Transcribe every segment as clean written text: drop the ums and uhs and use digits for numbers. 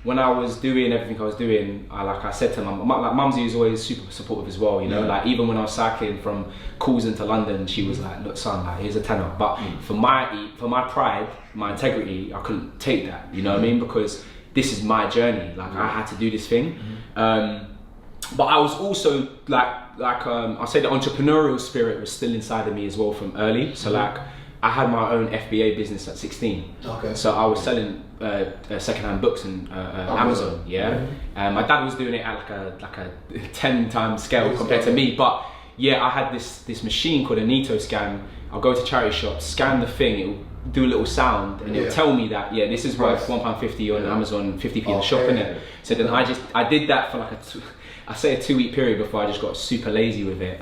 when I was doing everything I was doing, like I said to Mumsy was always super supportive as well, you know, like even when I was cycling from Coulson to London, she was like, look son, like here's a tenner. But for my pride, my integrity, I couldn't take that, you know what I mean? Because this is my journey, like I had to do this thing. But I was also I'll say the entrepreneurial spirit was still inside of me as well from early. So like I had my own FBA business at 16. Okay. So I was selling secondhand books on Amazon. Yeah. My dad was doing it at like a 10 times scale compared to me. But yeah, I had this machine called a Neato scan. I'll go to charity shops, scan the thing, it'll do a little sound, and it'll tell me that this is worth £1.50 on Amazon, 50p in the shop, innit? So then I did that for like a 2-week period before I just got super lazy with it.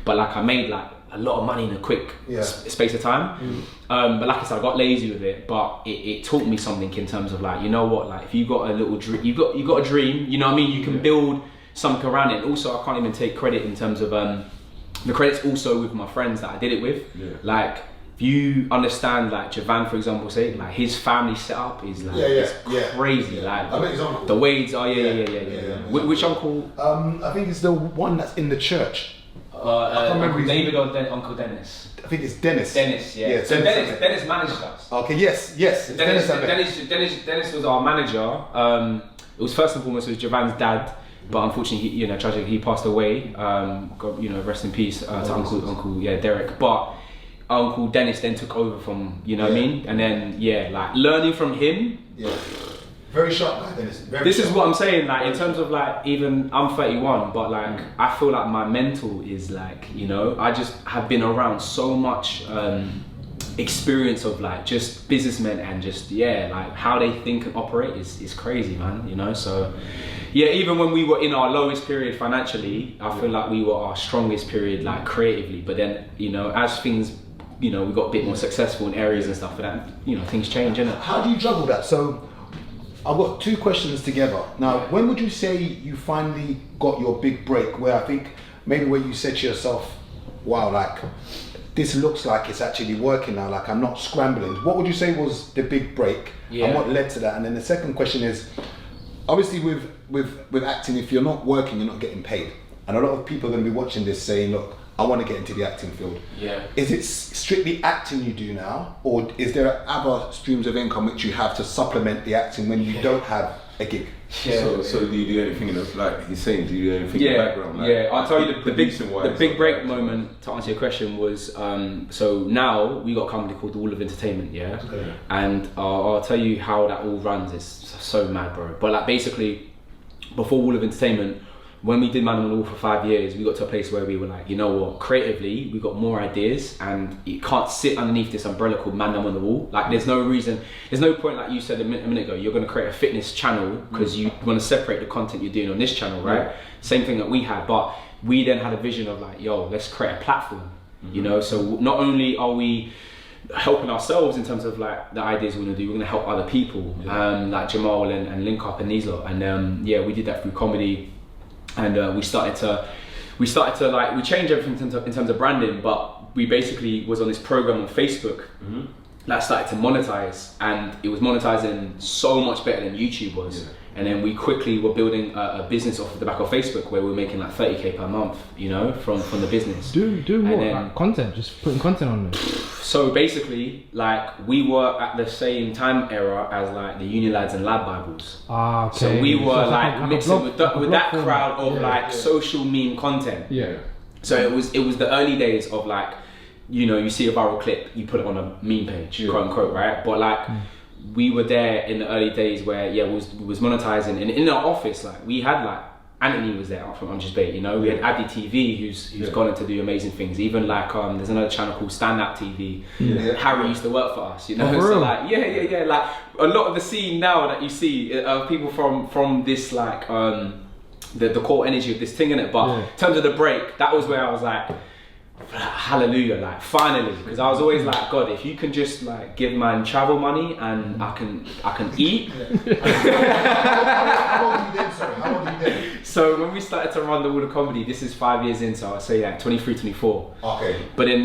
But like I made like a lot of money in a quick space of time. But like I said, I got lazy with it, but it taught me something in terms of like, you know what, like if you got a little dream, you got a dream, you know what I mean? You can build something around it. And also, I can't even take credit in terms of the credit's also with my friends that I did it with. Like if you understand, like Javan, for example, say like his family setup is like it's crazy. Like I bet his uncle. The Wades are Which uncle? I think it's the one that's in the church. I can't remember David or Uncle Dennis. I think it's Dennis. Dennis, yeah. So Dennis managed us. Okay, yes. Dennis was our manager. It was first and foremost it was Javan's dad, but unfortunately, tragically, he passed away. God, rest in peace to Uncle Derek. But Uncle Dennis then took over from, you know what I mean? And then like learning from him. Yeah. Very sharp guy, Dennis. This is what I'm saying, like in terms of like, even I'm 31, but like I feel like my mental is like, I just have been around so much experience of like just businessmen and just like how they think and operate is crazy, man. So yeah, even when we were in our lowest period financially, I feel like we were our strongest period like creatively. But then as things we got a bit more successful in areas and stuff like that, things change, innit? How do you juggle that? So I've got two questions together. Now, when would you say you finally got your big break, where I think maybe where you said to yourself, wow, like this looks like it's actually working now, like I'm not scrambling. What would you say was the big break and what led to that? And then the second question is, obviously with acting, if you're not working, you're not getting paid. And a lot of people are going to be watching this saying, look, I want to get into the acting field. Yeah. Is it strictly acting you do now, or is there other streams of income which you have to supplement the acting when you don't have a gig? Yeah. So do you do anything in the, like he's saying, do you do anything in the background? Like, I'll tell you the big break moment to answer your question was, so now we got a company called The Wall of Entertainment, and I'll tell you how that all runs. It's so mad, bro. But like basically, before Wall of Entertainment, when we did Man on the Wall for 5 years, we got to a place where we were like, you know what, creatively, we got more ideas and you can't sit underneath this umbrella called Man on the Wall. Like there's no reason, there's no point, like you said a minute ago, you're gonna create a fitness channel because you wanna separate the content you're doing on this channel, right? Same thing that we had, but we then had a vision of like, yo, let's create a platform, So not only are we helping ourselves in terms of like the ideas we're gonna do, we're gonna help other people, like Jamal and Link Up and these lot. And we did that through comedy. And we started to like, we changed everything in terms of branding, but we basically was on this program on Facebook that started to monetize, and it was monetizing so much better than YouTube was. And then we quickly were building a business off the back of Facebook where we were making like 30k per month, from the business. Do what? Like content, just putting content on there. So basically, like we were at the same time era as like the Uni Lads and Lab Bibles. Ah, okay. So we were like mixing with that crowd of like social meme content. Yeah. So it was the early days of like, you see a viral clip, you put it on a meme page, quote unquote, right? But like. We were there in the early days where we was monetizing, and in our office, like we had like Anthony was there from I'm Just Bait, We had Abdi TV who's gone on to do amazing things. Even like there's another channel called Stand Up TV. Harry used to work for us, So like like a lot of the scene now that you see of people from this like the core energy of this thing in it. But in terms of the break, that was where I was like, hallelujah, like finally, because I was always like, God, if you can just like give man travel money and I can eat. How old are you then, sorry? How old are you then? So when we started to run the Wall of Comedy, this is 5 years in, so I'll say like 23, 24. Okay. But then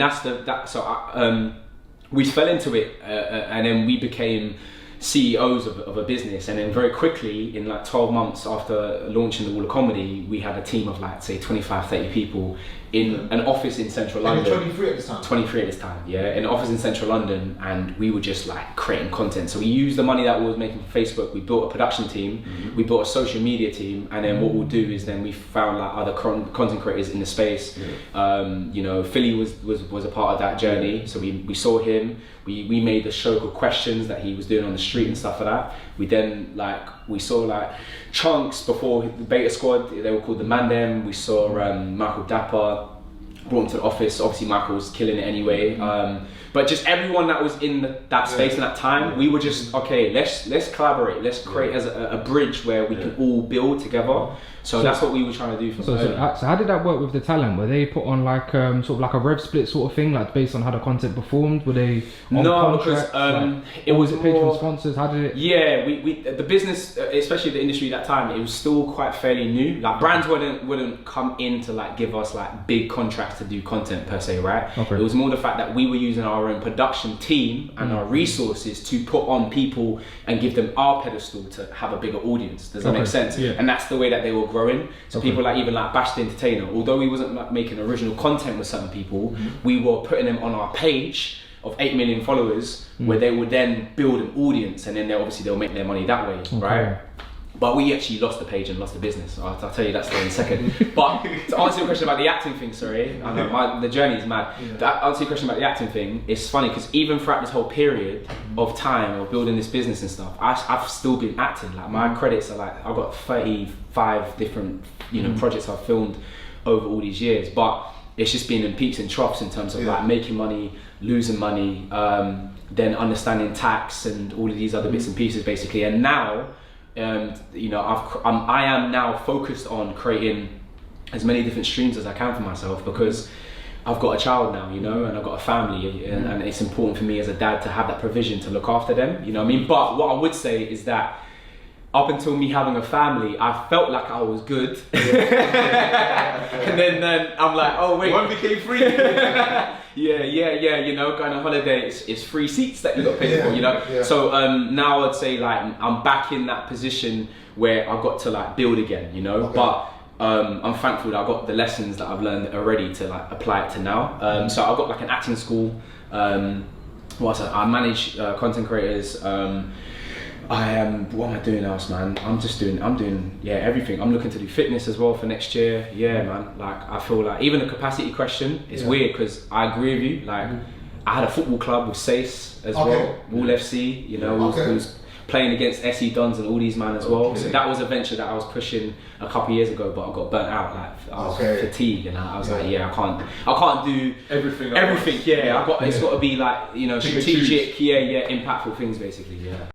we fell into it, and then we became CEOs of a business, and then very quickly in like 12 months after launching the Wall of Comedy, we had a team of like say 25-30 people in an office in central London. 23 at this time? 23 at this time, yeah, in an office in central London, and we were just like creating content. So we used the money that we was making from Facebook, we built a production team, we built a social media team, and then what we'll do is then we found like other content creators in the space. You know, Philly was a part of that journey, so we saw him. We made a show called Questions that he was doing on the street and stuff like that. We then we saw like Chunks before the Beta Squad, they were called the Mandem. We saw Michael Dapper, brought him to the office. Obviously Michael was killing it anyway. But just everyone that was in that space in that time, we were just, okay, let's collaborate, let's create as a bridge where we can all build together. So that's what we were trying to do. So how did that work with the talent? Were they put on like sort of like a rev split sort of thing, like based on how the content performed? Were they on contracts? Because it was Patreon sponsors. How did it? Yeah, we the business, especially the industry at that time, it was still quite fairly new. Like brands wouldn't come in to like give us like big contracts to do content per se, right? Okay. It was more the fact that we were using our own production team and our resources to put on people and give them our pedestal to have a bigger audience. Does that make sense? Yeah. And that's the way that they were growing. So people like even like Bash the Entertainer, although we wasn't like making original content with certain people, we were putting them on our page of 8 million followers, where they would then build an audience, and then they'll make their money that way, right? But we actually lost the page and lost the business. I'll tell you that story in a second. But to answer your question about the acting thing, sorry, I know the journey is mad. To answer your question about the acting thing, it's funny because even throughout this whole period of time of building this business and stuff, I've still been acting. Like my credits are like, I've got 35 different projects I've filmed over all these years. But it's just been in peaks and troughs in terms of like making money, losing money, then understanding tax and all of these other bits and pieces basically. And now, I am now focused on creating as many different streams as I can for myself, because I've got a child now, and I've got a family, and it's important for me as a dad to have that provision to look after them, you know what I mean? But what I would say is that up until me having a family, I felt like I was good. And then I'm like, oh wait. One became free. Going on holiday, it's free seats that you got to pay for, Yeah. So now I'd say like I'm back in that position where I've got to like build again, but I'm thankful that I got the lessons that I've learned already to like apply it to now. So I've got like an acting school. I manage content creators. What am I doing else, man? I'm doing everything. I'm looking to do fitness as well for next year. Yeah, man. Like I feel like even the capacity question is weird, because I agree with you. Like I had a football club with Sace as well, Wall FC. Who's playing against SE Dons and all these man as well. So that was a venture that I was pushing a couple of years ago, but I got burnt out. Like I was fatigued, and I was like, I can't do everything. Yeah, it's got to be like strategic, impactful things basically. Yeah.